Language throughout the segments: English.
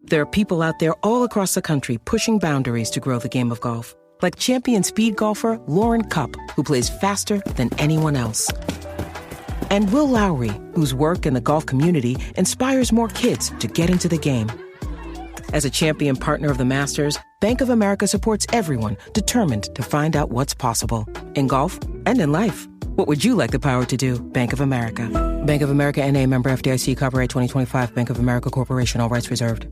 There are people out there all across the country pushing boundaries to grow the game of golf. Like champion speed golfer Lauren Cupp, who plays faster than anyone else. And Will Lowry, whose work in the golf community inspires more kids to get into the game. As a champion partner of the Masters, Bank of America supports everyone determined to find out what's possible. In golf and in life. What would you like the power to do? Bank of America. Bank of America N.A. member FDIC, copyright 2025, Bank of America Corporation, all rights reserved.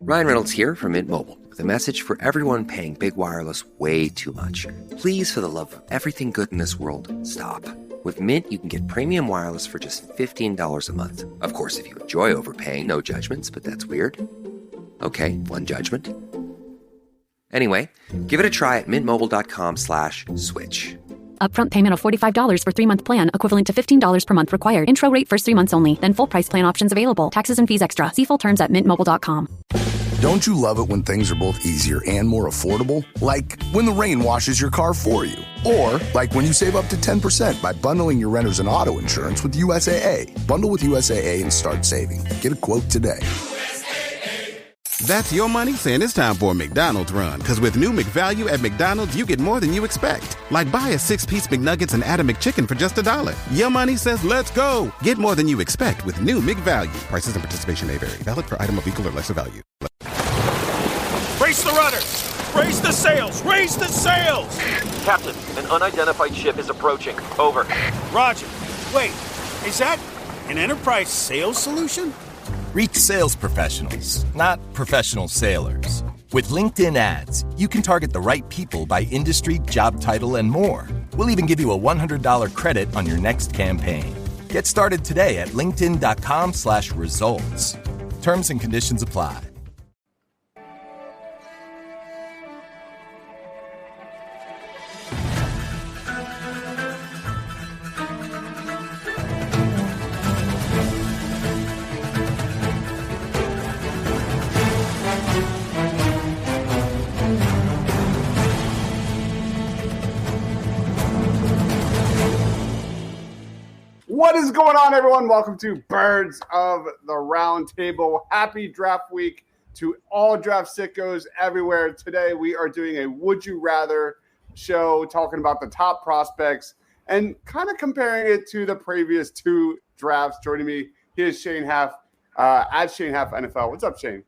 Ryan Reynolds here from Mint Mobile with a message for everyone paying big wireless way too much. Please, for the love of everything good in this world, stop. With Mint, you can get premium wireless for just $15 a month. Of course, if you enjoy overpaying, no judgments, but that's weird. Okay, one judgment. Anyway, give it a try at mintmobile.com/switch. Upfront payment of $45 for 3-month plan, equivalent to $15 per month required. Intro rate first 3 months only, then full price plan options available. Taxes and fees extra. See full terms at mintmobile.com. Don't you love it when things are both easier and more affordable? Like when the rain washes your car for you. Or like when you save up to 10% by bundling your renters and auto insurance with USAA. Bundle with USAA and start saving. Get a quote today. That's your money saying it's time for a McDonald's run. Because with new McValue at McDonald's, you get more than you expect. Like buy a 6-piece McNuggets and add a McChicken for just $1. Your money says let's go. Get more than you expect with new McValue. Prices and participation may vary. Valid for item of equal or lesser value. Raise the rudder! Raise the sails! Raise the sails! Captain, an unidentified ship is approaching. Over. Roger. Wait, is that an enterprise sales solution? Reach sales professionals, not professional sailors. With LinkedIn ads, you can target the right people by industry, job title, and more. We'll even give you a $100 credit on your next campaign. Get started today at linkedin.com/results. Terms and conditions apply. What is going on, everyone? Welcome to Birds of the Round Table. Happy draft week to all draft sickos everywhere. Today we are doing a Would You Rather show, talking about the top prospects and kind of comparing it to the previous two drafts. Joining me, here's Shane Haff at Shane Haff NFL. What's up, Shane?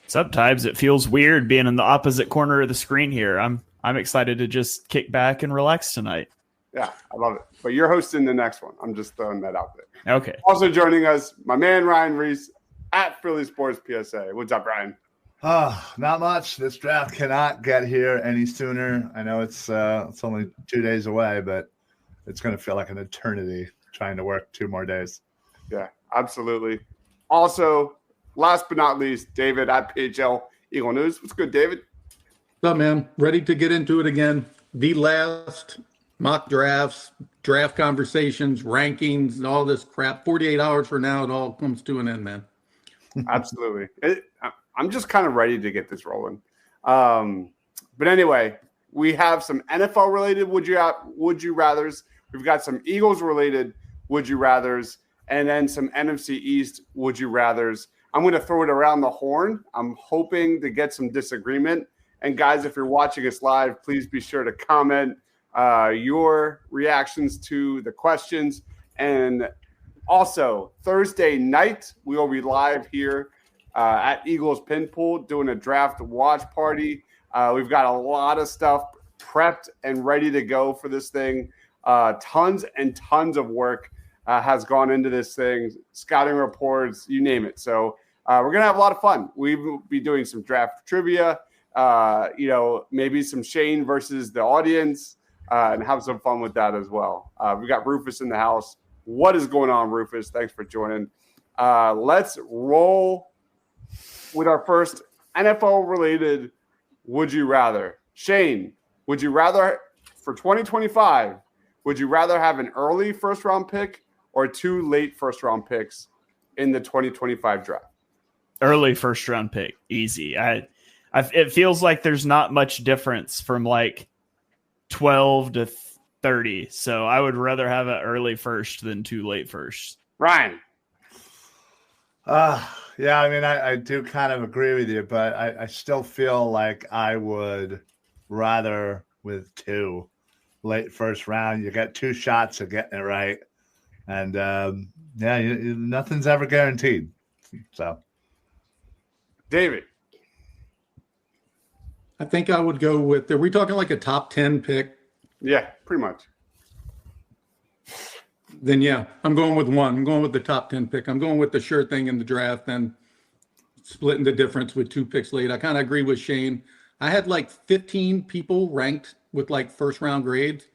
Sometimes it feels weird being in the opposite corner of the screen here. I'm excited to just kick back and relax tonight. Yeah, I love it. But you're hosting the next one. I'm just throwing that out there. Okay. Also joining us, my man Ryan Reese at Philly Sports PSA. What's up, Ryan? Not much. This draft cannot get here any sooner. I know it's only 2 days away, but it's going to feel like an eternity trying to work 2 more days. Yeah, absolutely. Also, last but not least, David at PHL Eagle News. What's good, David? What's up, man? Ready to get into it again. The last mock drafts, draft conversations, rankings, and all this crap. 48 hours from now, it all comes to an end, man. Absolutely. I'm just kind of ready to get this rolling. But anyway, we have some NFL-related would you rathers. We've got some Eagles-related would you rathers, and then some NFC East would you rathers. I'm going to throw it around the horn. I'm hoping to get some disagreement. And guys, if you're watching us live, please be sure to comment your reactions to the questions. And also, Thursday night, we will be live here at Eagles Pin Pool doing a draft watch party. We've got a lot of stuff prepped and ready to go for this thing. Tons and tons of work has gone into this thing, scouting reports, you name it. So we're going to have a lot of fun. We will be doing some draft trivia, maybe some Shane versus the audience. And have some fun with that as well. We got Rufus in the house. What is going on, Rufus? Thanks for joining. Let's roll with our first NFL-related would you rather. Shane, would you rather, for 2025, would you rather have an early first-round pick or 2 late first-round picks in the 2025 draft? Early first-round pick. Easy. It feels like there's not much difference from like 12 to 30. So I would rather have an early first than 2 late firsts. Ryan. Yeah, I mean, I do kind of agree with you, but I still feel like I would rather with 2 late first round. You get 2 shots of getting it right. And, nothing's ever guaranteed. So, David. I think I would go with, are we talking like a top 10 pick? Yeah, pretty much. Then, yeah, I'm going with 1. I'm going with the top 10 pick. I'm going with the sure thing in the draft and splitting the difference with 2 picks late. I kind of agree with Shane. I had like 15 people ranked with like first round grades.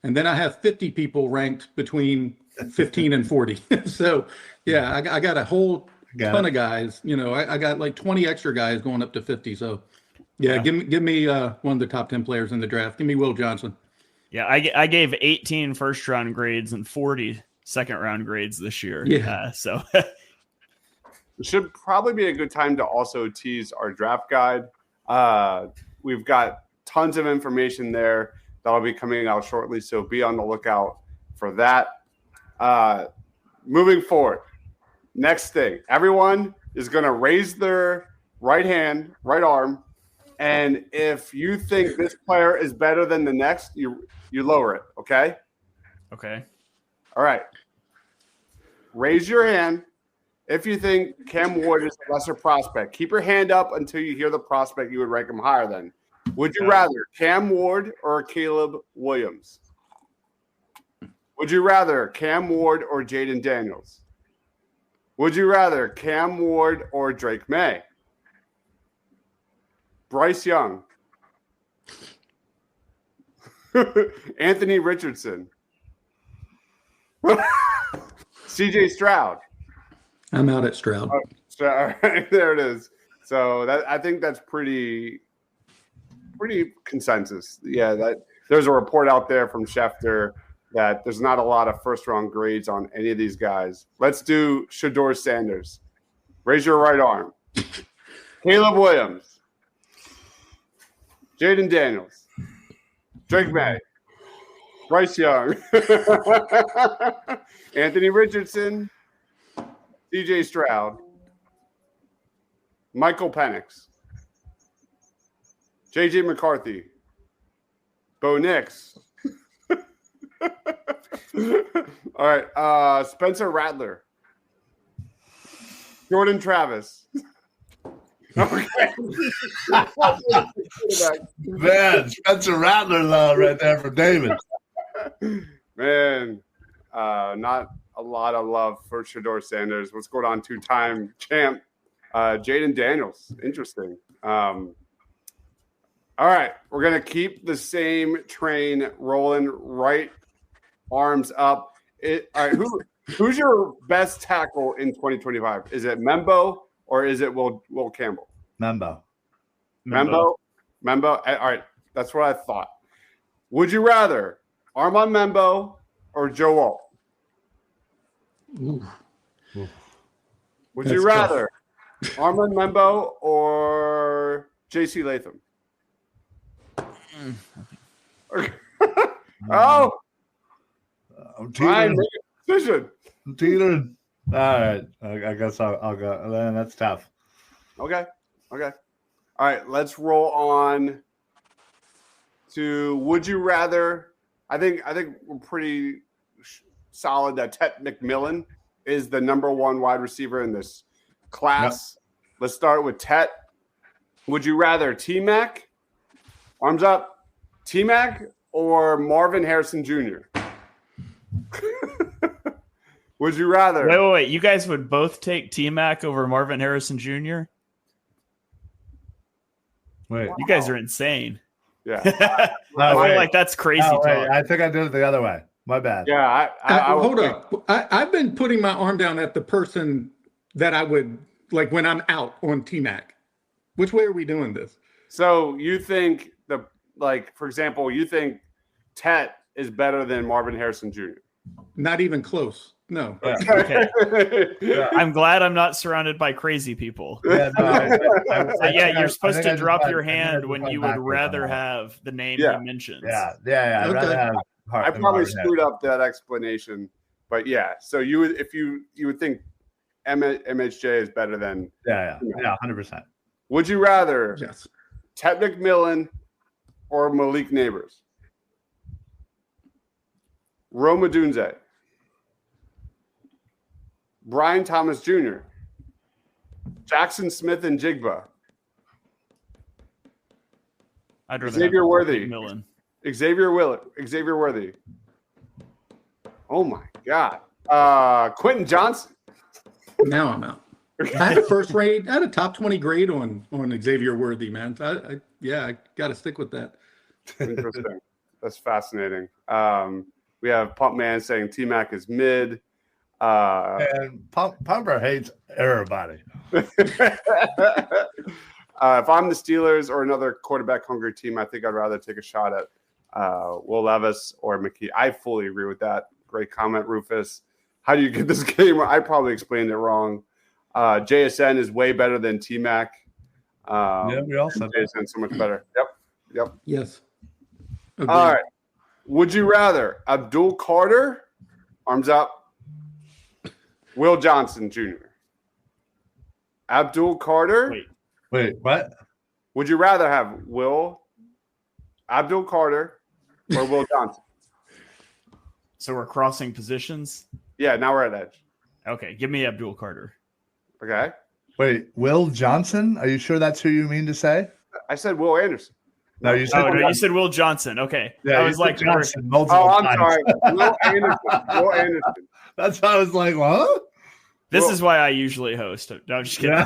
And then I have 50 people ranked between 15 and 40. So, yeah, I got a whole ton of guys. You know, I got like 20 extra guys going up to 50. So, yeah, give me one of the top 10 players in the draft. Give me Will Johnson. Yeah, I gave 18 first round grades and 40 second round grades this year. Yeah. So it should probably be a good time to also tease our draft guide. We've got tons of information there that'll be coming out shortly, so be on the lookout for that. Moving forward, next thing, everyone is going to raise their right arm, and if you think this player is better than the next, you lower it, okay? Okay. All right. Raise your hand if you think Cam Ward is a lesser prospect. Keep your hand up until you hear the prospect you would rank him higher than. Would you rather Cam Ward or Caleb Williams? Would you rather Cam Ward or Jaden Daniels? Would you rather Cam Ward or Drake May? Bryce Young? Anthony Richardson? CJ Stroud? I'm out at Stroud. All right, there it is. So I think that's pretty consensus. Yeah, there's a report out there from Schefter that there's not a lot of first-round grades on any of these guys. Let's do Shedeur Sanders. Raise your right arm. Caleb Williams. Jaden Daniels. Drake May. Bryce Young. Anthony Richardson. CJ Stroud. Michael Penix. JJ McCarthy. Bo Nix. All right. Spencer Rattler. Jordan Travis. Okay. Man, Spencer Rattler love right there for David. Man, not a lot of love for Shedeur Sanders. What's going on? 2-time champ. Jaden Daniels. Interesting. All right. We're going to keep the same train rolling. Right arms up. All right. Who's your best tackle in 2025? Is it Membo or is it Will Campbell? Membo. All right. That's what I thought. Would you rather Armand Membo or Joe Alt? Would you rather Armand Membo or J.C. Latham? I'm Ryan, make a decision. I'm teetering. All right. I guess I'll go. That's tough. Okay. All right. Let's roll on to would you rather. I think we're pretty solid that Tet McMillan is the number 1 wide receiver in this class. Yep. Let's start with Tet. Would you rather T-Mac, arms up, T-Mac or Marvin Harrison Jr.? Would you rather? Wait. You guys would both take T-Mac over Marvin Harrison Jr.? Wait. You guys are insane. Yeah. I feel like that's crazy talk. I think I did it the other way. My bad. Yeah. Hold up. I've been putting my arm down at the person that I would like when I'm out on T-Mac. Which way are we doing this? So you think for example, you think Tet is better than Marvin Harrison Jr.? Not even close. No. Yeah. Okay. Yeah. I'm glad I'm not surrounded by crazy people. Yeah, you're supposed to drop your hand when you would rather have the name you mentioned. Yeah. I'd rather have I probably screwed up that explanation, but yeah. So you would, if you would think MHJ is better than. Yeah, 100%. Would you rather Yes. Ted McMillan or Malik Neighbors? Roma Dunze, Brian Thomas Jr., Jackson Smith and Jigba, I'd rather Xavier have Worthy. McMillan. Xavier Worthy. Oh my God. Quentin Johnson. Now I'm out. I had a top 20 grade on Xavier Worthy, man. I got to stick with that. Interesting. That's fascinating. We have Pump Man saying T-Mac is mid. And Pumper hates everybody. If I'm the Steelers or another quarterback-hungry team, I think I'd rather take a shot at Will Levis or McKee. I fully agree with that. Great comment, Rufus. How do you get this game? I probably explained it wrong. JSN is way better than T-Mac. Yeah, we all said JSN so much better. Yep. Yes. Agreed. All right. Would you rather Abdul Carter, arms up, Will Johnson Jr.? Abdul Carter. Wait, what? Would you rather have Abdul Carter or Will Johnson? So we're crossing positions? Yeah, now we're at edge. Okay, give me Abdul Carter. Okay. Wait, Will Johnson? Are you sure that's who you mean to say? I said Will Anderson. No, you said you said Will Johnson. Okay. Yeah, I was like, Johnson. I'm sorry. Will Anderson. That's why I was like, what? This is why I usually host. No, I'm just kidding.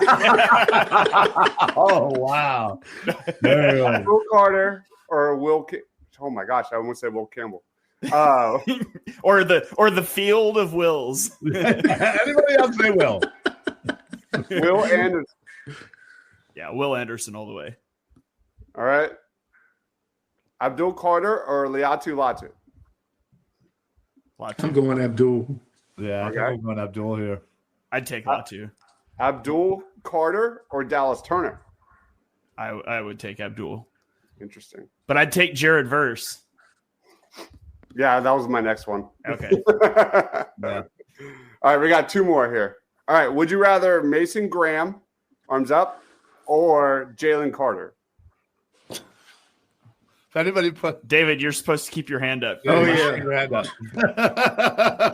Oh, wow. Will Carter or oh my gosh, I almost said Will Campbell. or the field of wills. Anybody else say Will? Will Anderson. Yeah, Will Anderson all the way. All right. Abdul Carter or Liatu Latu? I'm going Abdul. Yeah, I'm going Abdul here. I'd take Latu. Abdul Carter or Dallas Turner? I would take Abdul. Interesting. But I'd take Jared Verse. Yeah, that was my next one. Okay. Yeah. All right, we got two more here. All right, would you rather Mason Graham, arms up, or Jalen Carter? If anybody put David, you're supposed to keep your hand up. Oh, yeah. your hand up.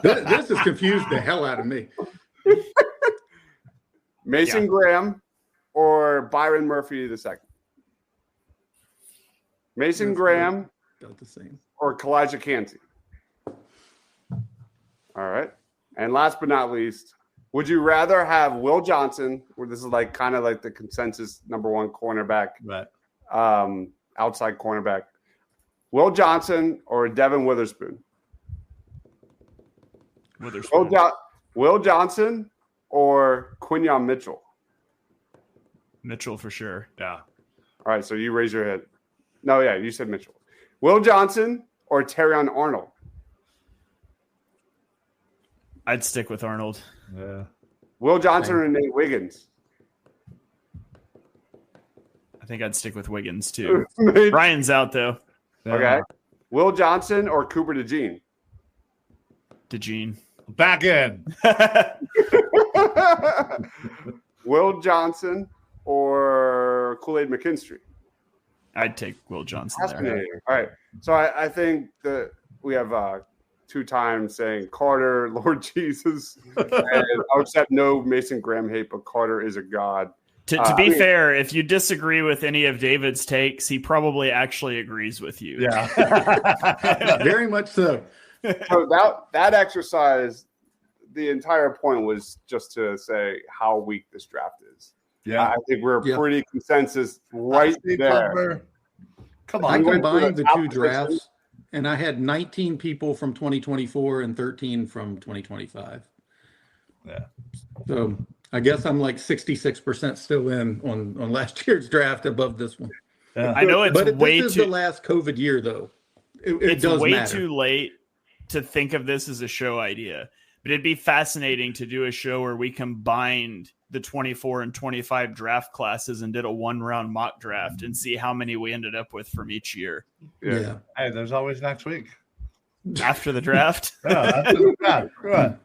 This has confused the hell out of me. Mason Graham or Byron Murphy II? Mason Graham About the same. or Kalijah Kancey? All right. And last but not least, would you rather have Will Johnson, where this is like kind of like the consensus number one cornerback, Right. Outside cornerback, Will Johnson or Devin Witherspoon? Will Johnson or Quinyon Mitchell? Mitchell for sure. Yeah. All right, so you raise your head. No, yeah, you said Mitchell. Will Johnson or Terrion Arnold? I'd stick with Arnold. Yeah. Will Johnson or Nate Wiggins? I think I'd stick with Wiggins too. Brian's out though. Okay. Will Johnson or Cooper DeJean? DeJean. Back in. Will Johnson or Kool-Aid McKinstry? I'd take Will Johnson there. Fascinating. All right. So I think that we have 2 times saying Carter, Lord Jesus. And I'll accept no Mason Graham hate, but Carter is a god. To be fair, if you disagree with any of David's takes, he probably actually agrees with you. Yeah. Very much so. So that exercise, the entire point was just to say how weak this draft is. Yeah. I think we're pretty consensus right there. Come I on. combined the 2 drafts, and I had 19 people from 2024 and 13 from 2025. Yeah. So I guess I'm like 66% still in on last year's draft above this one. Yeah. I know it's but way this is too. the last COVID year, though. It It's does way matter. too late to think of this as a show idea, but it'd be fascinating to do a show where we combined the 24 and 25 draft classes and did a 1-round mock draft and see how many we ended up with from each year Yeah. Hey, there's always next week. after the draft. Yeah, that's good.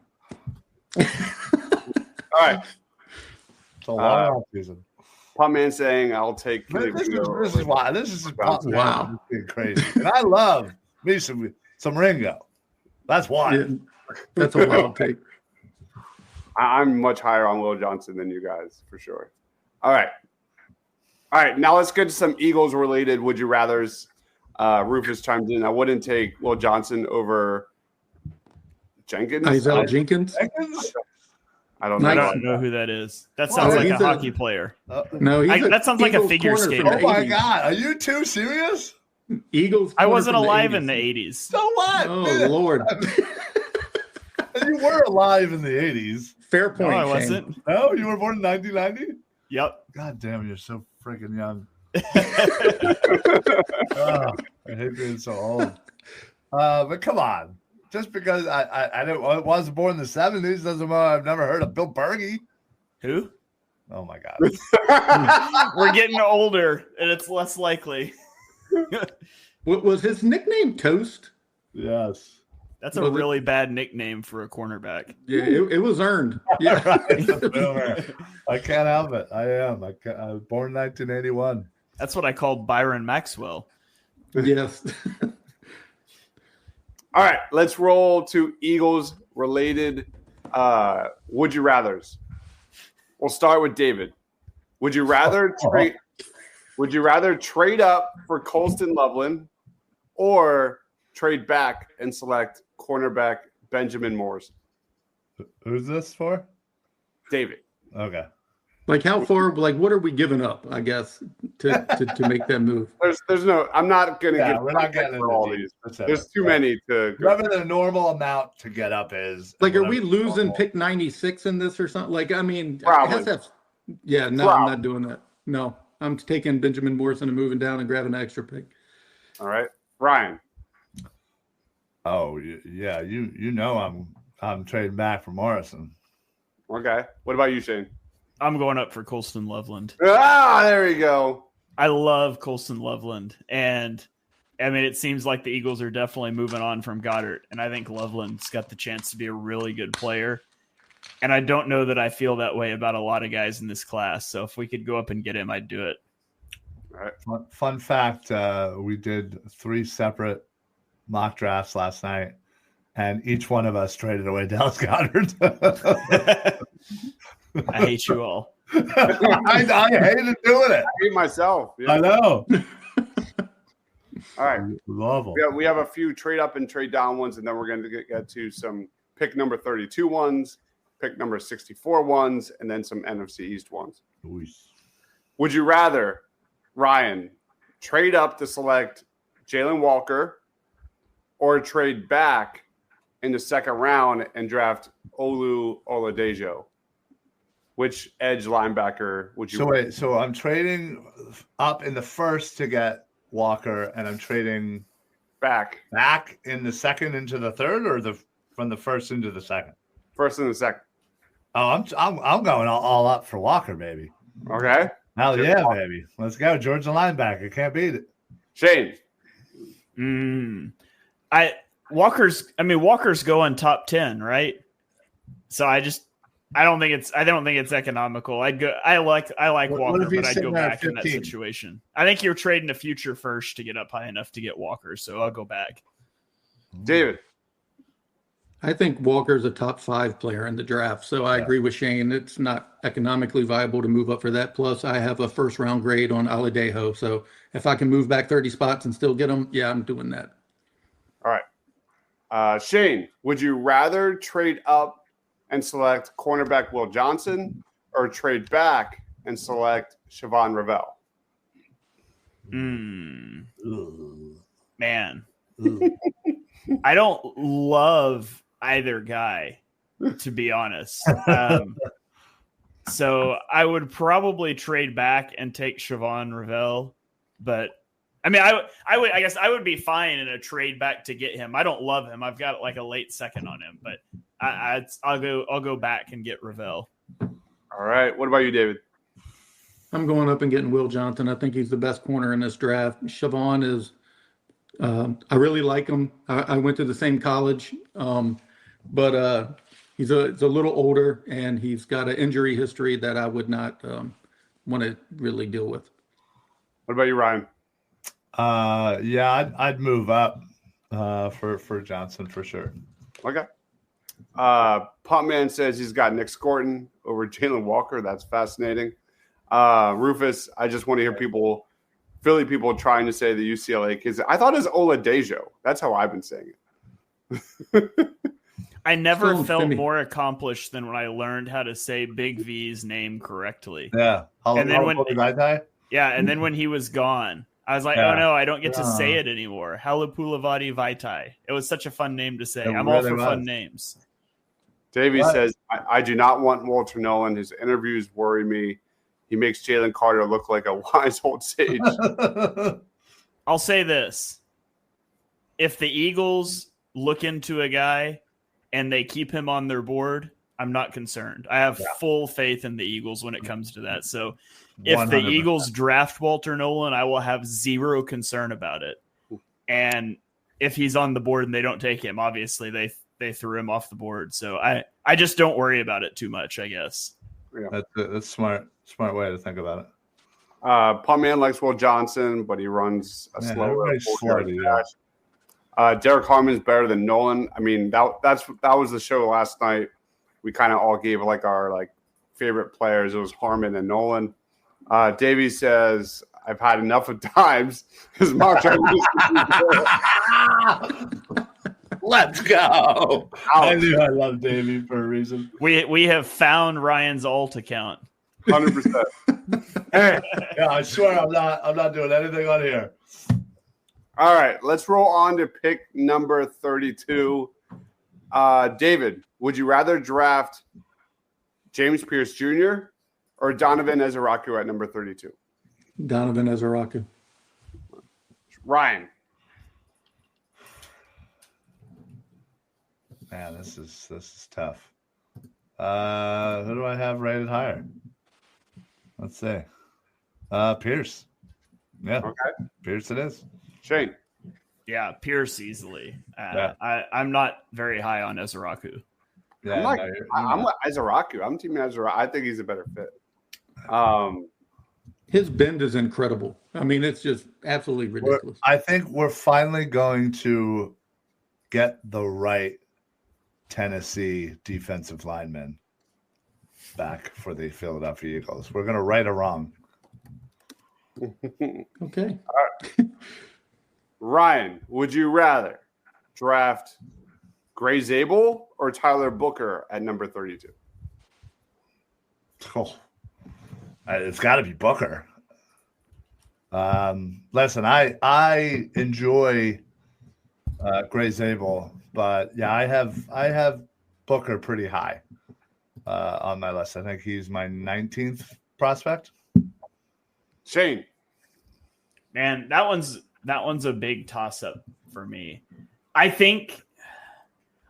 All right. It's a long season. Punt man saying, "I'll take." This is why. This is Punt man. Wow. Being crazy. And I love me some Ringo. That's why. Yeah, that's a wild take. I'm much higher on Will Johnson than you guys, for sure. All right. Now let's get to some Eagles related would you rather's. Rufus chimed in. I wouldn't take Will Johnson over Jenkins. Isaiah Jenkins? I don't know. I don't know who that is. That sounds like a hockey player. No, that sounds like a figure skater. Oh my God. Are you too serious? Eagles. I wasn't alive in the 80s. So what? Oh, Lord. You were alive in the 80s. Fair point. No, I wasn't. No, you were born in 1990? Yep. God damn, you're so freaking young. I hate being so old. But come on. Just because I wasn't born in the 70s doesn't mean I've never heard of Bill Berge. Who? Oh, my God. We're getting older, and it's less likely. What was his nickname? Toast? Yes. That's a really bad nickname for a cornerback. Yeah, it was earned. Yeah. I can't help it. I am. I was born in 1981. That's what I called Byron Maxwell. Yes. All right, let's roll to Eagles related would you rathers. We'll start with David. Would you rather trade up for Colston Loveland or trade back and select cornerback Benjamin Morse? Who's this for? David. Okay. Like how far? Like what are we giving up? I guess to make that move. There's no. I'm not gonna give. We're not getting into all these. There's too many to. Whatever the normal amount to get up is. Like, are we losing pick 96 in this or something? Like, I mean, probably. Yeah, no, I'm not doing that. No, I'm taking Benjamin Morrison and moving down and grabbing an extra pick. All right, Ryan. Oh yeah, you know I'm trading back for Morrison. Okay. What about you, Shane? I'm going up for Colston Loveland. Ah, there we go. I love Colston Loveland. And, I mean, it seems like the Eagles are definitely moving on from Goddard. And I think Loveland's got the chance to be a really good player. And I don't know that I feel that way about a lot of guys in this class. So if we could go up and get him, I'd do it. All right. Fun fact, we did 3 separate mock drafts last night. And each one of us traded away Dallas Goddard. I hate you all. I hated doing it. I hate myself. Yeah. I know. All right. Love them. We have a few trade up and trade down ones, and then we're going to get to some pick number 32 ones, pick number 64 ones, and then some NFC East ones. Nice. Would you rather, Ryan, trade up to select Jalen Walker or trade back in the second round and draft Olu Oladejo? Which edge linebacker would you? So I'm trading up in the first to get Walker, and I'm trading back in the second into the third, or from the first into the second. First and the second. Oh, I'm going all up for Walker, baby. Okay. Hell yeah, baby. Let's go, Georgia linebacker. Can't beat it. Shane. Walker's going top 10, right? So I don't think it's economical. I like Walker, but I'd go back in that situation. I think you're trading a future first to get up high enough to get Walker, so I'll go back. David. I think Walker's a top 5 player in the draft, so I agree with Shane. It's not economically viable to move up for that. Plus, I have a first round grade on Aladejo, so if I can move back 30 spots and still get him, yeah, I'm doing that. All right. Shane, would you rather trade up and select cornerback Will Johnson or trade back and select Siobhan Ravel? Man. I don't love either guy, to be honest. So I would probably trade back and take Siobhan Ravel, but I mean, I guess I would be fine in a trade back to get him. I don't love him. I've got like a late second on him, but I'll go back and get Ravel. All right. What about you, David? I'm going up and getting Will Johnson. I think he's the best corner in this draft. Siobhan is, I really like him. I went to the same college, but He's a little older, and he's got an injury history that I would not want to really deal with. What about you, Ryan? Yeah, I'd move up for Johnson for sure. Okay. Pumpman says he's got Nic Scourton over Jalen Walker. That's fascinating. Rufus, I just want to hear Philly people trying to say the UCLA kids. I thought it was Oladejo. That's how I've been saying it. I never felt more accomplished than when I learned how to say Big V's name correctly. Yeah. And then when he was gone, I was like, oh no, I don't get to say it anymore. Halapulavati Vaitai. It was such a fun name to say. I'm all for fun names. Davey says, I do not want Walter Nolan. His interviews worry me. He makes Jalen Carter look like a wise old sage. I'll say this. If the Eagles look into a guy and they keep him on their board, I'm not concerned. I have full faith in the Eagles when it comes to that. So if 100%. The Eagles draft Walter Nolan, I will have zero concern about it. And if he's on the board and they don't take him, obviously they threw him off the board. So I just don't worry about it too much, I guess. Yeah. That's smart way to think about it. Pumpman likes Will Johnson, but he runs a slower 4-yard dash. Derrick Harmon's better than Nolan. I mean, that was the show last night. We kind of all gave our favorite players. It was Harmon and Nolan. Davey says, I've had enough of times. His mock Let's go. I knew I love Davey for a reason. We have found Ryan's alt account. 100%. Hey, yeah, I swear I'm not doing anything on here. All right, let's roll on to pick number 32. David, would you rather draft James Pierce Jr. or Donovan Ezeraku at number 32? Donovan Ezeraku. Ryan. Man, this is tough. Who do I have rated higher? Let's see. Pierce. Yeah. Okay. Pierce it is. Shane. Yeah, Pierce easily. I'm not very high on Ezeraku. Yeah, I'm with Ezeraku. I'm team Ezeraku. I think he's a better fit. His bend is incredible. I mean, it's just absolutely ridiculous. I think we're finally going to get the right Tennessee defensive lineman back for the Philadelphia Eagles. We're going to right a wrong. Okay. All right. Ryan, would you rather draft Gray Zabel or Tyler Booker at number 32? Oh, it's got to be Booker. Listen, I enjoy Gray Zabel, but yeah, I have Booker pretty high on my list. I think he's my 19th prospect. Shane, man, that one's a big toss-up for me. I think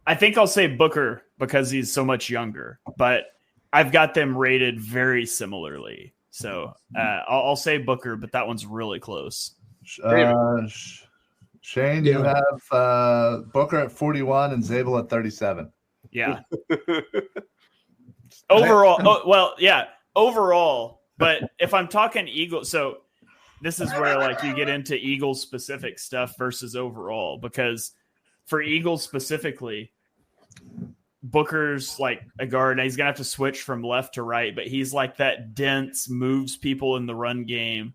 I'll say Booker because he's so much younger, but I've got them rated very similarly. So I'll say Booker, but that one's really close. Shane, you have Booker at 41 and Zabel at 37. Yeah. Overall, overall. But if I'm talking Eagles, so this is where you get into Eagles specific stuff versus overall, because for Eagles specifically, Booker's like a guard. Now he's going to have to switch from left to right, but he's like that dense, moves people in the run game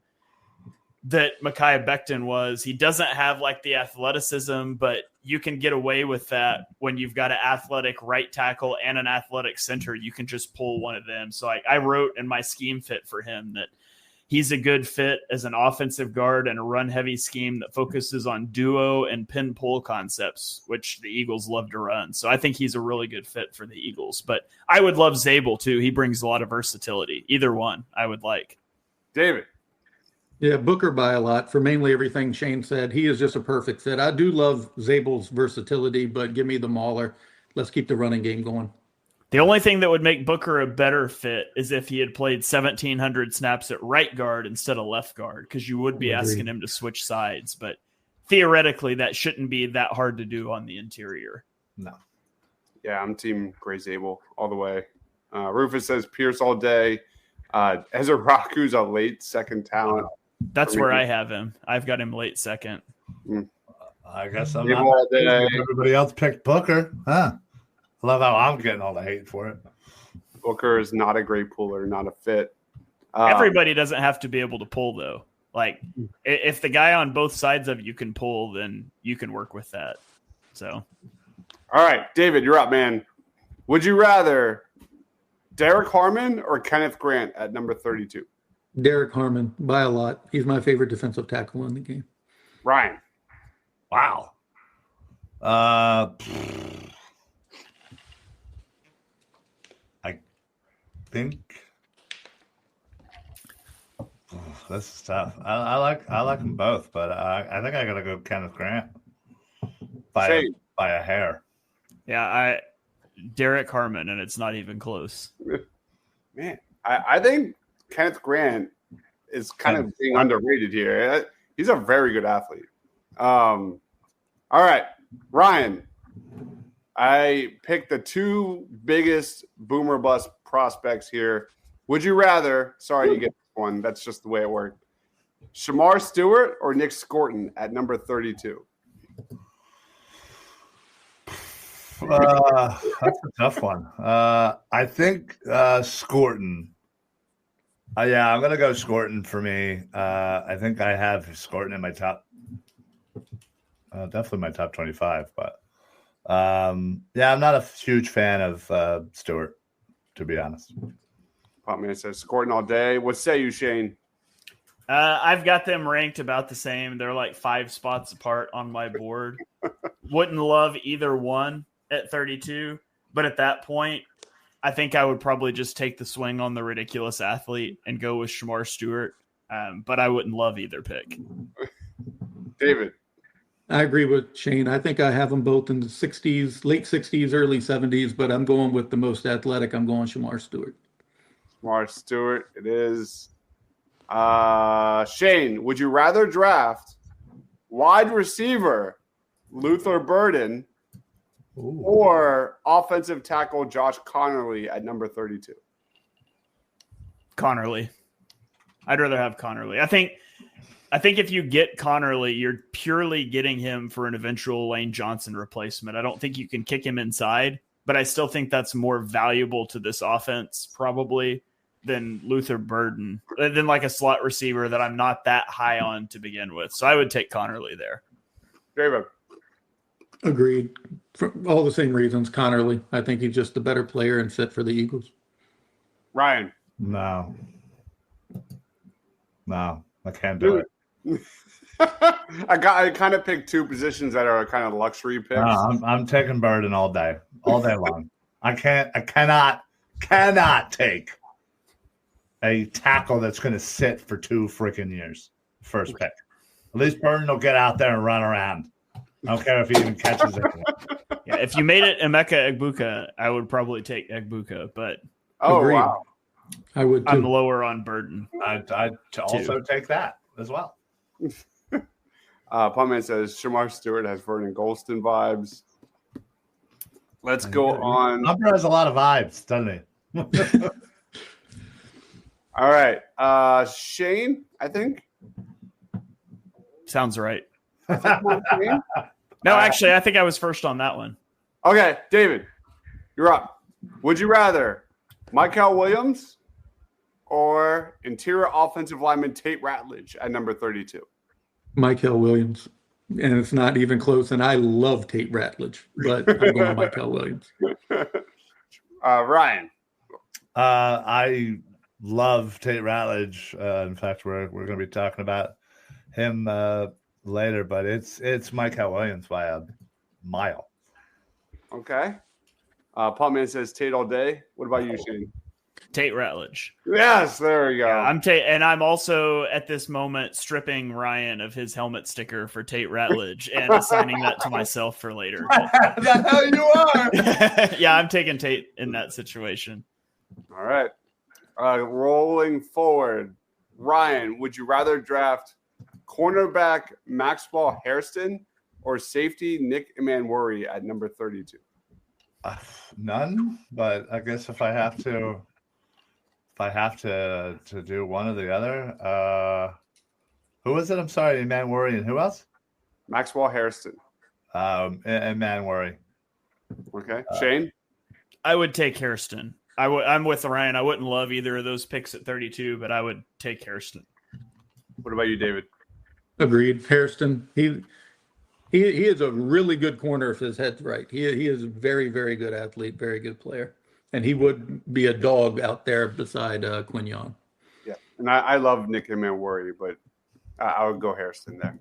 that Mekhi Becton was. He doesn't have the athleticism, but you can get away with that when you've got an athletic right tackle and an athletic center. You can just pull one of them. So I wrote in my scheme fit for him that he's a good fit as an offensive guard in a run-heavy scheme that focuses on duo and pin-pull concepts, which the Eagles love to run. So I think he's a really good fit for the Eagles. But I would love Zabel, too. He brings a lot of versatility. Either one I would like. David. Yeah, Booker by a lot for mainly everything Shane said. He is just a perfect fit. I do love Zabel's versatility, but give me the mauler. Let's keep the running game going. The only thing that would make Booker a better fit is if he had played 1,700 snaps at right guard instead of left guard, because you would be asking him to switch sides. But theoretically, that shouldn't be that hard to do on the interior. No. Yeah, I'm team Gray Zabel all the way. Rufus says Pierce all day. Ezra Raku's a late second talent. That's where I have him. I've got him late second. I guess I'm not. Everybody else picked Booker. Huh? I love how I'm getting all the hate for it. Booker is not a great puller, not a fit. Everybody doesn't have to be able to pull, though. Like, if the guy on both sides of you can pull, then you can work with that. So, all right, David, you're up, man. Would you rather Derrick Harmon or Kenneth Grant at number 32? Derrick Harmon by a lot. He's my favorite defensive tackle in the game. Ryan. Wow. I think this is tough. I like them both, but I think I gotta go Kenneth Grant by a hair. Yeah, Derrick Harmon, and it's not even close. Man, I think Kenneth Grant is kind of being underrated here. He's a very good athlete. All right, Ryan. I picked the two biggest boomer bust prospects here. Would you rather? Sorry, you get one. That's just the way it worked. Shemar Stewart or Nic Scourton at number 32? That's a tough one. I think Scourton. Yeah, I'm gonna go Scourton for me. I think I have Scourton in my top. Definitely my top 25, but yeah, I'm not a huge fan of Stewart, to be honest. Popman says Scourton all day. What say you, Shane? I've got them ranked about the same. They're like 5 spots apart on my board. Wouldn't love either one at 32, but at that point, I think I would probably just take the swing on the ridiculous athlete and go with Shemar Stewart, but I wouldn't love either pick. David. I agree with Shane. I think I have them both in the 60s, late 60s, early 70s, but I'm going with the most athletic. I'm going Shemar Stewart. Shemar Stewart, it is. Shane, would you rather draft wide receiver Luther Burden or offensive tackle Josh Connerly at number 32? Connerly. I'd rather have Connerly. I think if you get Connerly, you're purely getting him for an eventual Lane Johnson replacement. I don't think you can kick him inside, but I still think that's more valuable to this offense probably than Luther Burden, than like a slot receiver that I'm not that high on to begin with. So I would take Connerly there. David. Agreed. For all the same reasons, Connerly. I think he's just the better player and fit for the Eagles. Ryan. No, I can't do it. I kind of picked two positions that are kind of luxury picks. No, I'm taking Burden all day long. I cannot take a tackle that's going to sit for 2 freaking years. First pick. At least Burden will get out there and run around. I don't care if he even catches it. Yeah, if you made it Emeka Egbuka, I would probably take Egbuka, but agreed. Wow. I would too. I'm lower on Burden. I'd also take that as well. Pumpman says Shemar Stewart has Vernon Golston vibes. Let's go on. Humber has a lot of vibes, doesn't he? All right. Shane, I think. Sounds right. No, actually, I think I was first on that one. Okay, David, you're up. Would you rather Michael Williams or interior offensive lineman Tate Ratledge at number 32? Michael Williams. And it's not even close. And I love Tate Ratledge, but I'm going Michael Williams. Ryan. I love Tate Ratledge. In fact, we're going to be talking about him later, but it's Michael Williams by a mile. Okay. Pumpman says Tate all day. What about you, Shane? Tate Ratledge. Yes, there we go. Yeah, I'm also at this moment stripping Ryan of his helmet sticker for Tate Ratledge and assigning that to myself for later. That's how you are. Yeah, I'm taking Tate in that situation. All right. Rolling forward. Ryan, would you rather draft cornerback Maxwell Hairston or safety Nick Emanwuri at number 32? None, but I guess if I have to do one or the other, who was it? I'm sorry, Man Worry, and who else? Maxwell Hairston. And Man Worry. Okay, Shane. I would take Hairston. I'm with Ryan. I wouldn't love either of those picks at 32, but I would take Hairston. What about you, David? Agreed. Hairston. He is a really good corner if his head's right. He is a very, very good athlete, very good player. And he would be a dog out there beside Quignon. Yeah. And I love Nick and Man Worry, but I would go Hairston there.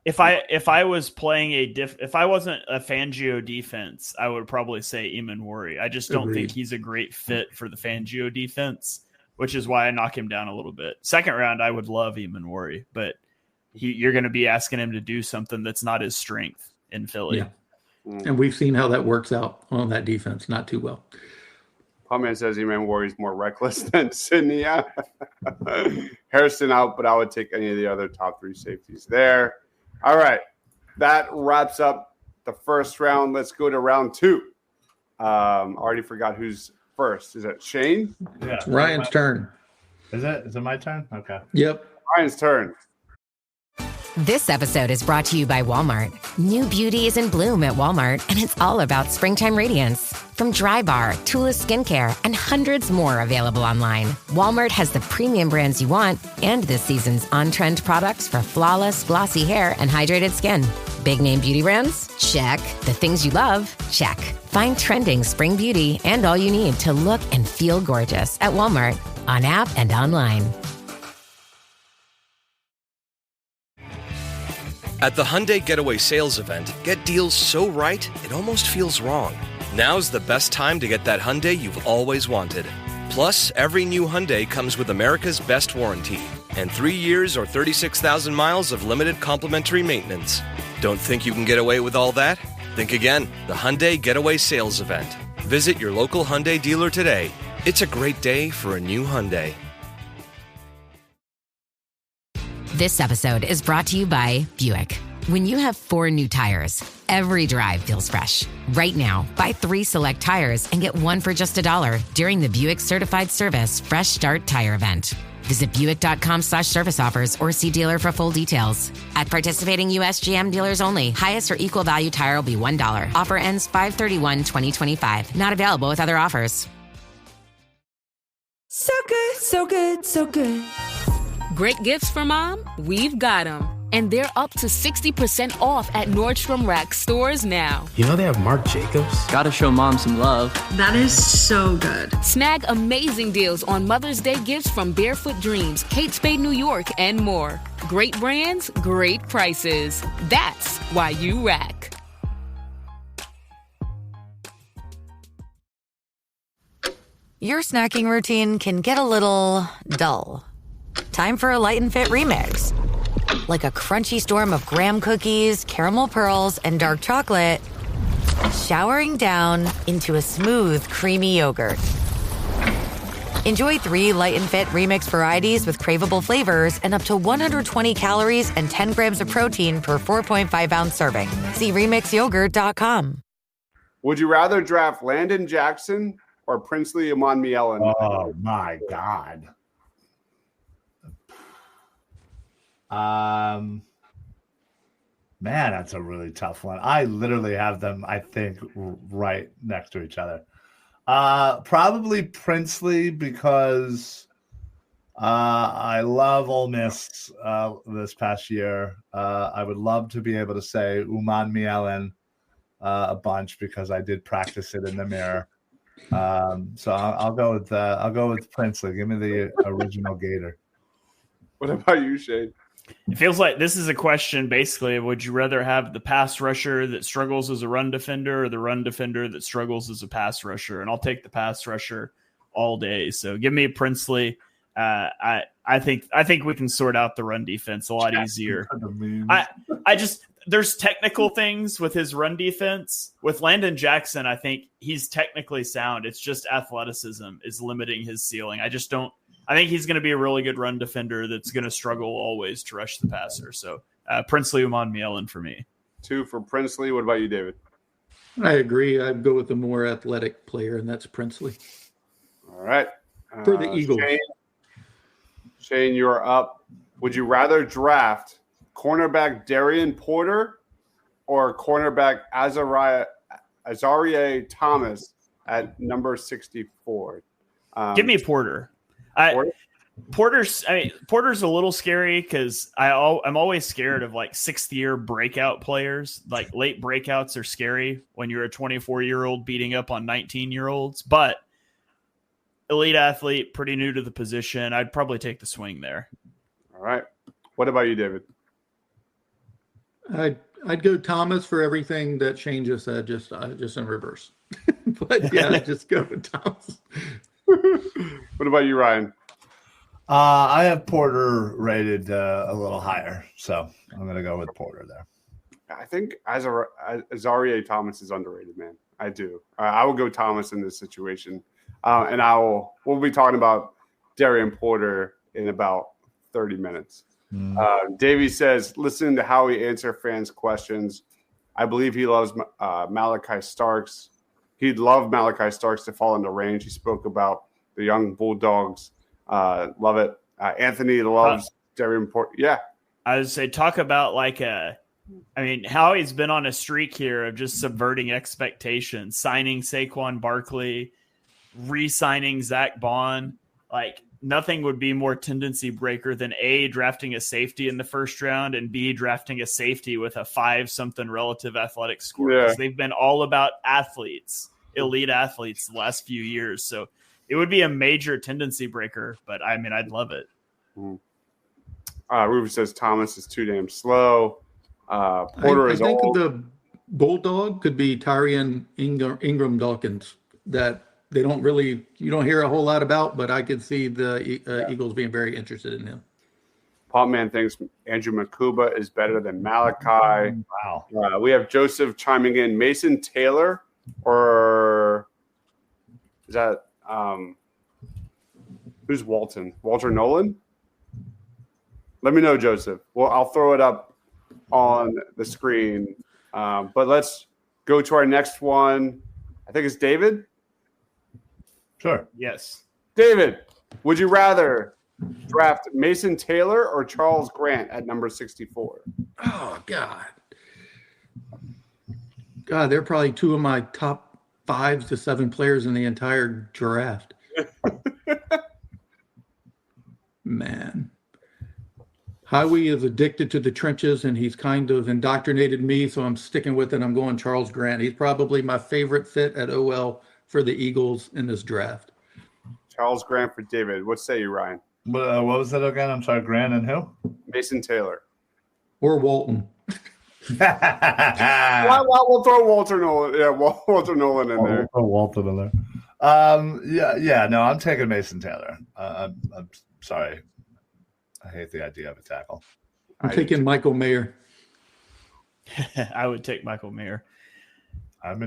If I was playing if I wasn't a Fangio defense, I would probably say Eamon Worry. I just don't think he's a great fit for the Fangio defense, which is why I knock him down a little bit. Second round, I would love Eamon Worry, but you're going to be asking him to do something that's not his strength in Philly. Yeah. And we've seen how that works out on that defense, not too well. Paulman says Eamon Worry's more reckless than Sydney. Hairston out, but I would take any of the other top 3 safeties there. All right. That wraps up the first round. Let's go to round 2. Already forgot who's first. Is it Shane? Yeah. It's Ryan's turn. Is it my turn? Okay. Yep. Ryan's turn. This episode is brought to you by Walmart. New beauty is in bloom at Walmart, and it's all about springtime radiance. From Drybar, Tula Skincare, and hundreds more available online, Walmart has the premium brands you want and this season's on-trend products for flawless, glossy hair and hydrated skin. Big name beauty brands? Check. The things you love? Check. Find trending spring beauty and all you need to look and feel gorgeous at Walmart, on app and online. At the Hyundai Getaway Sales Event, get deals so right, it almost feels wrong. Now's the best time to get that Hyundai you've always wanted. Plus, every new Hyundai comes with America's Best Warranty and 3 years or 36,000 miles of limited complimentary maintenance. Don't think you can get away with all that? Think again. The Hyundai Getaway Sales Event. Visit your local Hyundai dealer today. It's a great day for a new Hyundai. This episode is brought to you by Buick. When you have 4 new tires, every drive feels fresh. Right now, buy 3 select tires and get 1 for just $1 during the Buick Certified Service Fresh Start Tire Event. Visit Buick.com/service offers or see dealer for full details. At participating U.S. GM dealers only. Highest or equal value tire will be $1. Offer ends 5/31/2025. Not available with other offers. So good, so good, so good. Great gifts for mom? We've got them. And they're up to 60% off at Nordstrom Rack stores now. You know they have Marc Jacobs? Gotta show mom some love. That is so good. Snag amazing deals on Mother's Day gifts from Barefoot Dreams, Kate Spade New York, and more. Great brands, great prices. That's why you rack. Your snacking routine can get a little dull. Time for a light and fit remix. Like a crunchy storm of graham cookies, caramel pearls, and dark chocolate, showering down into a smooth, creamy yogurt. Enjoy 3 light and fit remix varieties with craveable flavors and up to 120 calories and 10 grams of protein per 4.5-ounce serving. See remixyogurt.com. Would you rather draft Landon Jackson or Princely Amonmielen? Oh, my God. Man, that's a really tough one. I literally have them, I think, right next to each other. Probably Princely because I love Ole Miss this past year. I would love to be able to say Amonmielen a bunch because I did practice it in the mirror. So I'll go with Princely. Give me the original Gator. What about you, Shane? It feels like this is a question basically, would you rather have the pass rusher that struggles as a run defender or the run defender that struggles as a pass rusher? And I'll take the pass rusher all day. So give me a Princely. I think we can sort out the run defense a lot easier. There's technical things with his run defense. With Landon Jackson, I think he's technically sound. It's just athleticism is limiting his ceiling. I think he's going to be a really good run defender that's going to struggle always to rush the passer. So Princely Amonmielen for me. 2 for Princely. What about you, David? I agree. I'd go with the more athletic player, and that's Princely. All right. For the Eagles. Shane, you're up. Would you rather draft cornerback Darian Porter or cornerback Azaria Thomas at number 64? Give me Porter. Porter's a little scary because I'm always scared of like 6th-year breakout players. Like late breakouts are scary when you're a 24-year-old beating up on 19-year-olds. But elite athlete, pretty new to the position. I'd probably take the swing there. All right. What about you, David? I'd go Thomas for everything that Shane just said, just in reverse. But yeah, just go with Thomas. What about you, Ryan? I have Porter rated a little higher, so I'm going to go with Porter there. I think Azaria Thomas is underrated, man. I do. I will go Thomas in this situation. And we'll be talking about Darian Porter in about 30 minutes. Davey says, listening to how he answer fans' questions, I believe he loves Malaki Starks. He'd love Malaki Starks to fall into range. He spoke about the young Bulldogs. Love it. Anthony loves Darian Porter. Yeah. I would say talk about Howie's been on a streak here of just subverting expectations, signing Saquon Barkley, re-signing Zach Bond. Like nothing would be more tendency breaker than A, drafting a safety in the first round, and B, drafting a safety with a 5-something relative athletic score. Yeah. They've been all about athletes, elite athletes the last few years. So it would be a major tendency breaker, but I'd love it. Ruben says Thomas is too damn slow. Porter I is think old. The Bulldog could be Tyrion Ingram Dawkins that you don't hear a whole lot about, but I could see the Eagles being very interested in him. Popman thinks Andrew Makuba is better than Malaki. Wow. We have Joseph chiming in. Mason Taylor, or is that who's Walton? Walter Nolan? Let me know, Joseph. Well, I'll throw it up on the screen. But let's go to our next one. I think it's David. Sure. Yes. David, would you rather draft Mason Taylor or Charles Grant at number 64? Oh, God. They're probably two of my top 5 to 7 players in the entire draft. Man. Howie is addicted to the trenches, and he's kind of indoctrinated me, so I'm sticking with it. I'm going Charles Grant. He's probably my favorite fit at OL for the Eagles in this draft. Charles Grant for David. What say you, Ryan? What was that again? I'm sorry, Grant and who? Mason Taylor. Or Walton. We'll throw Walter Nolan. Yeah, Walter Nolan in there. We'll throw Walton in there. No, I'm taking Mason Taylor. I'm sorry. I hate the idea of a tackle. I'm taking Michael Mayer. I would take Michael Mayer. I'd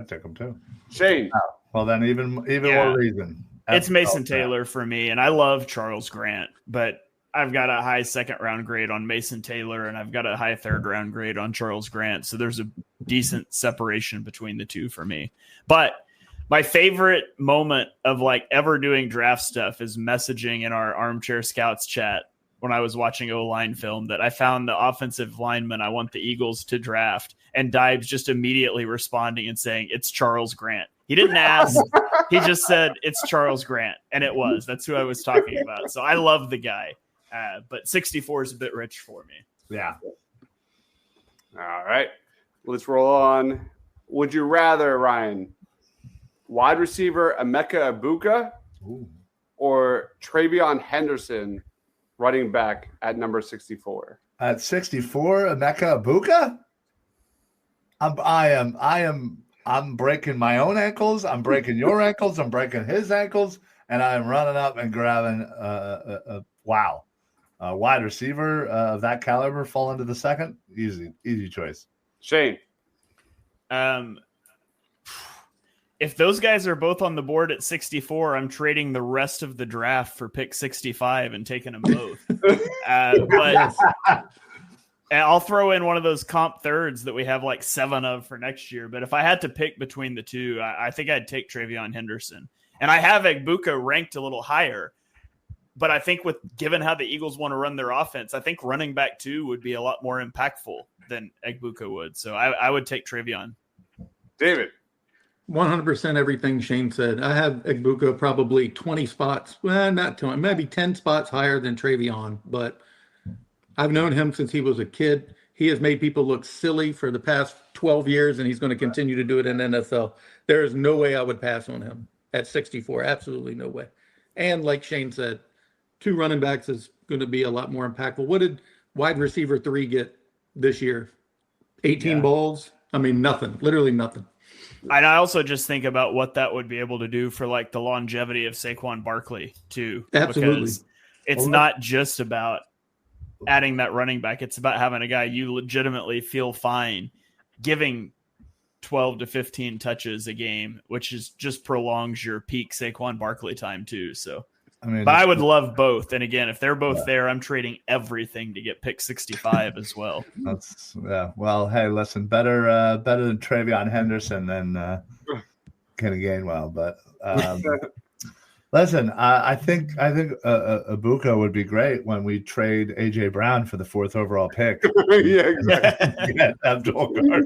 take him too. Shane. Oh, well, then even more reason. It's Mason Taylor for me, and I love Charles Grant, but I've got a high 2nd-round grade on Mason Taylor, and I've got a high 3rd-round grade on Charles Grant. So there's a decent separation between the two for me. But my favorite moment of ever doing draft stuff is messaging in our Armchair Scouts chat when I was watching O-line film that I found the offensive lineman I want the Eagles to draft, and Dibes just immediately responding and saying, it's Charles Grant. He didn't ask. He just said, it's Charles Grant. And it was. That's who I was talking about. So I love the guy. But 64 is a bit rich for me. Yeah. All right. Let's roll on. Would you rather, Ryan, wide receiver Emeka Ibuka or Travion Henderson, running back at number 64? At 64, Emeka Ibuka? I'm breaking my own ankles. I'm breaking your ankles. I'm breaking his ankles, and I'm running up and grabbing a wide receiver of that caliber fall into the second. Easy choice. Shane. If those guys are both on the board at 64, I'm trading the rest of the draft for pick 65 and taking them both. But And I'll throw in one of those comp thirds that we have like 7 of for next year. But if I had to pick between the two, I think I'd take Travion Henderson. And I have Egbuka ranked a little higher. But I think given how the Eagles want to run their offense, I think running back 2 would be a lot more impactful than Egbuka would. So I would take Travion. David. 100% everything Shane said. I have Egbuka probably 20 spots. Well, not 20, maybe 10 spots higher than Travion. But I've known him since he was a kid. He has made people look silly for the past 12 years, and he's going to continue to do it in NFL. There is no way I would pass on him at 64. Absolutely no way. And like Shane said, 2 running backs is going to be a lot more impactful. What did wide receiver 3 get this year? 18 balls? I mean, nothing. Literally nothing. And I also just think about what that would be able to do for like the longevity of Saquon Barkley too. Absolutely. Because it's not just about adding that running back. It's about having a guy you legitimately feel fine giving 12 to 15 touches a game, which is just prolongs your peak Saquon Barkley time too. So, but I would love both. And again, if they're both there, I'm trading everything to get pick 65 as well. Well, hey, listen, better than Travion Henderson than Kenny Gainwell. But listen, I think Egbuka would be great when we trade AJ Brown for the 4th overall pick. Yeah, exactly. Abdul Carter.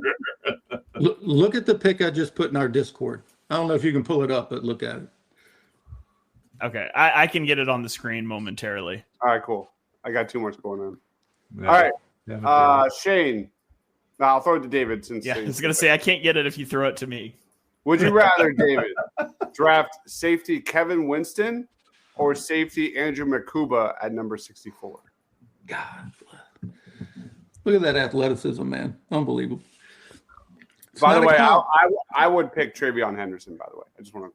Look at the pick I just put in our Discord. I don't know if you can pull it up, but look at it. Okay, I can get it on the screen momentarily. All right, cool. I got too much going on. Yeah. All right, Shane. No, I'll throw it to David. I was going to say, I can't get it if you throw it to me. Would you rather, David, draft safety Kevin Winston or safety Andrew Makuba at number 64? God. Look at that athleticism, man. Unbelievable. By the way, I would pick Travion Henderson, by the way. I just want to.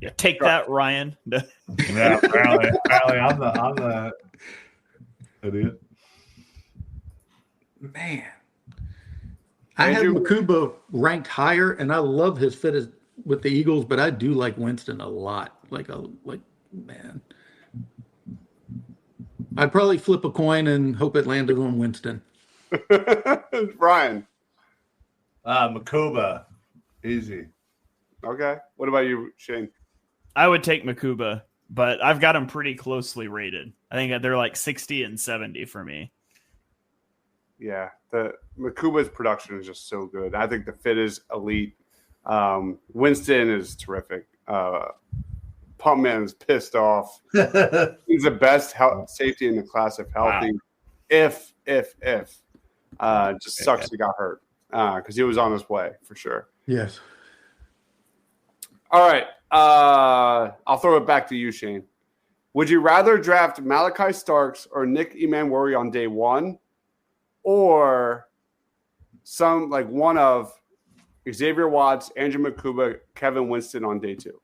Yeah, take that, Ryan. Yeah, apparently I'm the idiot. Man. I have Makuba ranked higher, and I love his fit with the Eagles, but I do like Winston a lot. Man. I'd probably flip a coin and hope it landed on Winston. Ryan. Makuba. Easy. Okay. What about you, Shane? I would take Makuba, but I've got them pretty closely rated. I think they're like 60 and 70 for me. Yeah, the Makuba's production is just so good. I think the fit is elite. Winston is terrific. Pumpman is pissed off. He's the best safety in the class if healthy. Wow. If just sucks he got hurt because he was on his way for sure. Yes. All right. I'll throw it back to you, Shane. Would you rather draft Malaki Starks or Nic Scourton on day 1, or one of Xavier Watts, Andrew Makuba, Kevin Winston on day 2?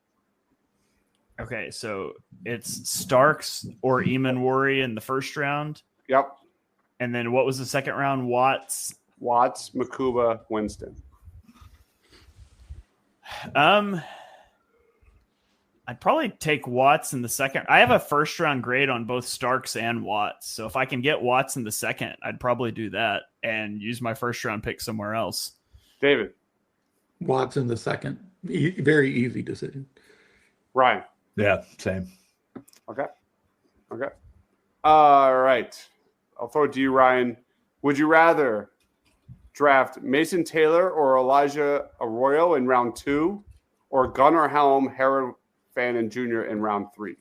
Okay, so it's Starks or Scourton in the first round. Yep. And then what was the second round? Watts, Makuba, Winston. I'd probably take Watts in the second. I have a first round grade on both Starks and Watts. So if I can get Watts in the second, I'd probably do that and use my first round pick somewhere else. David. Watts in the second. Very easy decision. Ryan. Yeah, same. Okay. All right. I'll throw it to you, Ryan. Would you rather draft Mason Taylor or Elijah Arroyo in round 2, or Gunnar Helm, Harold Fannin Jr. in round 3?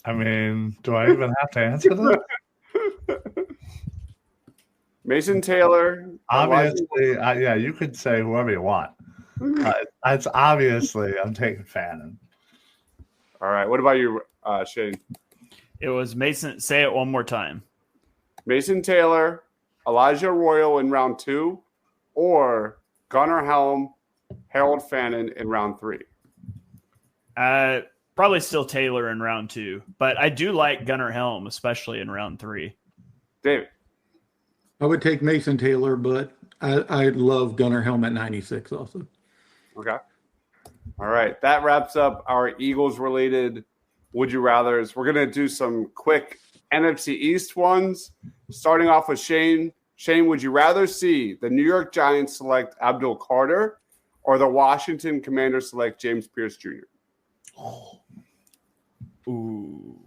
I mean, do I even have to answer that? Mason Taylor. Obviously, yeah, you could say whoever you want. It's obviously I'm taking Fannin. All right. What about you, Shane? It was Mason. Say it one more time. Mason Taylor, Elijah Arroyo in round 2, or Gunnar Helm, Harold Fannin in round 3? Probably still Taylor in round 2, but I do like Gunnar Helm, especially in round 3. David. I would take Mason Taylor, but I love Gunnar Helm at 96 also. Okay. All right. That wraps up our Eagles-related would you rathers. We're going to do some quick NFC East ones. Starting off with Shane. Shane, would you rather see the New York Giants select Abdul Carter or the Washington Commanders select James Pierce Jr.? Ooh.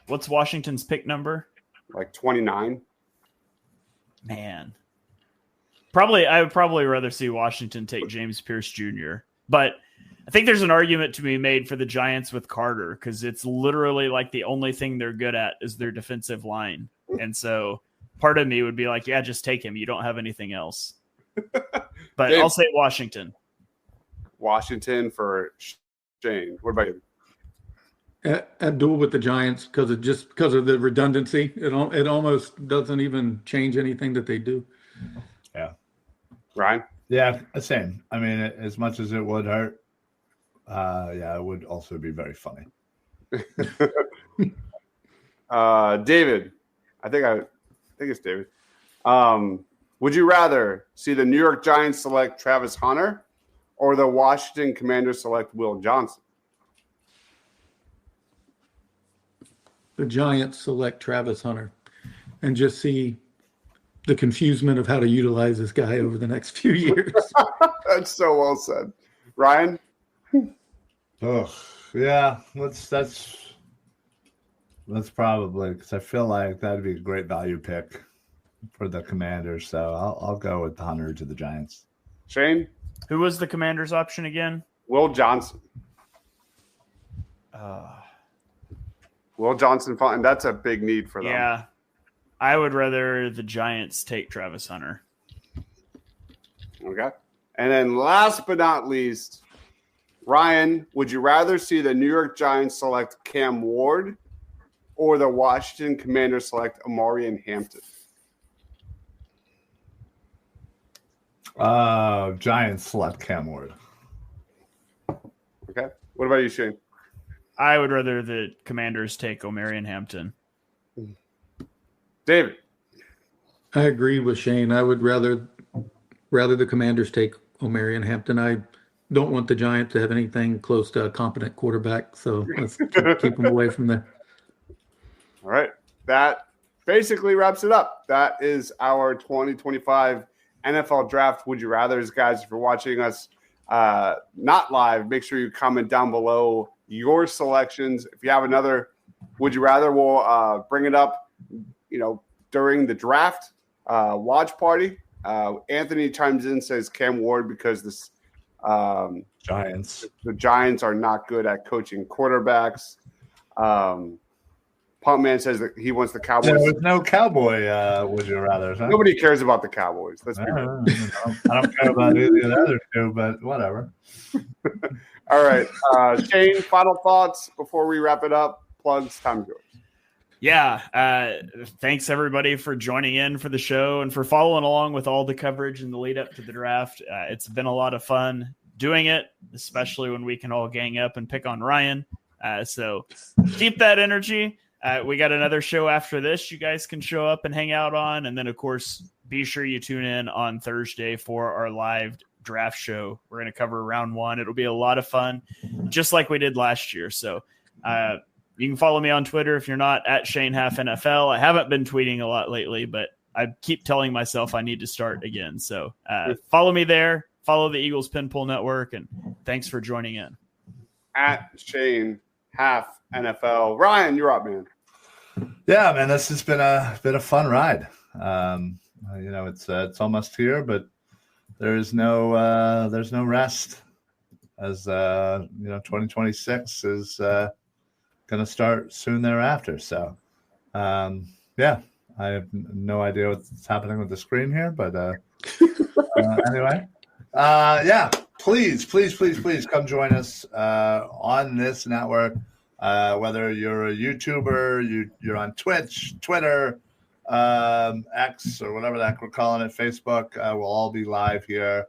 What's Washington's pick number? Like 29. Man. I would probably rather see Washington take James Pierce Jr. But I think there's an argument to be made for the Giants with Carter because it's literally like the only thing they're good at is their defensive line. And so part of me would be like, yeah, just take him. You don't have anything else. But I'll say Washington. Washington for Shane. What about you? Abdul with the Giants because of the redundancy. It almost doesn't even change anything that they do. Yeah. Ryan? Yeah, same. I mean, as much as it would hurt, it would also be very funny. David, I think it's David. Would you rather see the New York Giants select Travis Hunter or the Washington Commanders select Will Johnson? The Giants select Travis Hunter and just see the confusement of how to utilize this guy over the next few years. That's so well said. Ryan? Oh, yeah. That's probably because I feel like that'd be a great value pick for the Commanders. So I'll go with Hunter to the Giants. Shane? Who was the Commanders option again? Will Johnson. Will Johnson, and that's a big need for them. Yeah. I would rather the Giants take Travis Hunter. Okay. And then last but not least, Ryan, would you rather see the New York Giants select Cam Ward or the Washington Commanders select Omarion Hampton? Giants select Cam Ward. Okay. What about you, Shane? I would rather the Commanders take Omarion Hampton. David? I agree with Shane. I would rather the Commanders take Omarion Hampton. I don't want the Giants to have anything close to a competent quarterback, so let's keep them away from there. All right. That basically wraps it up. That is our 2025 NFL Draft Would You Rathers. Guys, if you're watching us not live, make sure you comment down below your selections. If you have another Would You Rather, we'll bring it up during the draft watch party. Anthony chimes in, says Cam Ward because the Giants are not good at coaching quarterbacks. Pump Man says that he wants the Cowboys. There was no Cowboy Would You Rather. Huh? Nobody cares about the Cowboys. Let's be real. I don't care about either of the other two, but whatever. All right. Shane, final thoughts before we wrap it up. Plugs, time goes. Yeah. Thanks everybody for joining in for the show and for following along with all the coverage in the lead up to the draft. It's been a lot of fun doing it, especially when we can all gang up and pick on Ryan. So keep that energy. We got another show after this you guys can show up and hang out on. And then of course, be sure you tune in on Thursday for our live draft show. We're going to cover round one. It'll be a lot of fun, just like we did last year. So, you can follow me on Twitter if you're not at ShaneHalfNFL. I haven't been tweeting a lot lately, but I keep telling myself I need to start again. So follow me there. Follow the Eagles Pinpool Network, and thanks for joining in. At ShaneHalfNFL. Ryan, you're up, man. Yeah, man, this has been a fun ride. It's almost here, but there's no rest as 2026 is going to start soon thereafter. So, I have no idea what's happening with the screen here, but anyway, please come join us on this network. Whether you're a YouTuber, you're on Twitch, Twitter, X, or whatever that we're calling it, Facebook, we'll all be live here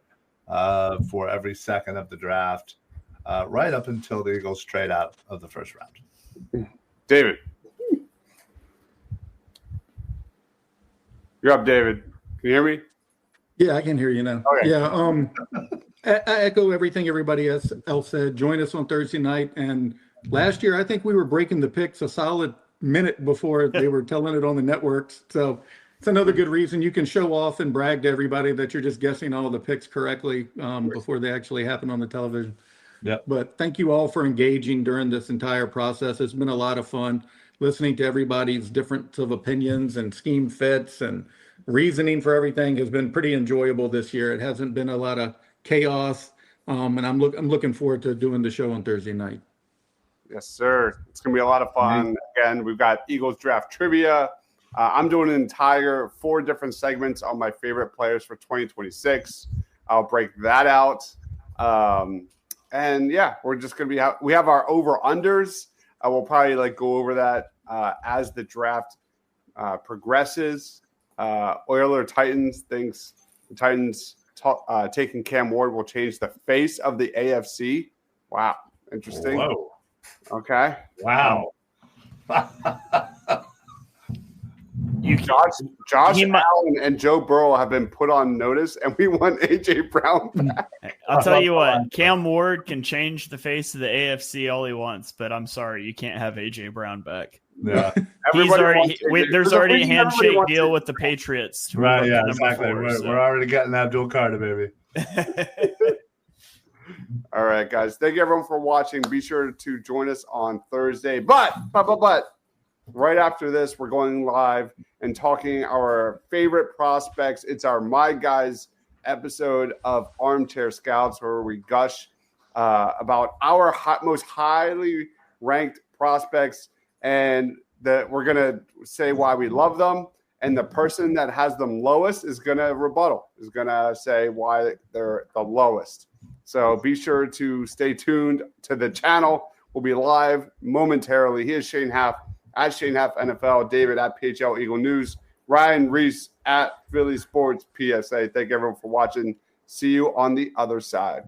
for every second of the draft, right up until the Eagles trade out of the first round. David. You're up, David. Can you hear me? Yeah, I can hear you now. Okay. Yeah, I echo everything everybody else said. Join us on Thursday night, and Last year, I think we were breaking the picks a solid minute before they were telling it on the networks. So it's another good reason you can show off and brag to everybody that you're just guessing all the picks correctly before they actually happen on the television. Yep. But thank you all for engaging during this entire process. It's been a lot of fun listening to everybody's difference of opinions and scheme fits and reasoning for everything has been pretty enjoyable this year. It hasn't been a lot of chaos. And I'm looking forward to doing the show on Thursday night. Yes, sir. It's going to be a lot of fun. Again, we've got Eagles draft trivia. I'm doing an entire 4 different segments on my favorite players for 2026. I'll break that out. And yeah, we're just going to be we have our over-unders. We'll probably go over that as the draft progresses. Oiler Titans thinks the Titans taking Cam Ward will change the face of the AFC. Wow. Interesting. Whoa. Okay. Wow. Josh Allen and Joe Burrow have been put on notice, and we want A.J. Brown back. I'll tell you what, Cam Ward can change the face of the AFC all he wants, but I'm sorry, you can't have A.J. Brown back. Yeah. There's already a handshake deal with the Patriots. Right, yeah, exactly. We're already getting Abdul Carter, baby. All right, guys. Thank you, everyone, for watching. Be sure to join us on Thursday. But right after this, we're going live and talking our favorite prospects. It's our My Guys episode of Armchair Scouts, where we gush about our most highly ranked prospects, and that we're going to say why we love them. And the person that has them lowest is going to rebuttal, is going to say why they're the lowest. So be sure to stay tuned to the channel. We'll be live momentarily. He is Shane Haff at Shane Haff NFL, David at PHL Eagle News, Ryan Reese at Philly Sports PSA. Thank everyone for watching. See you on the other side.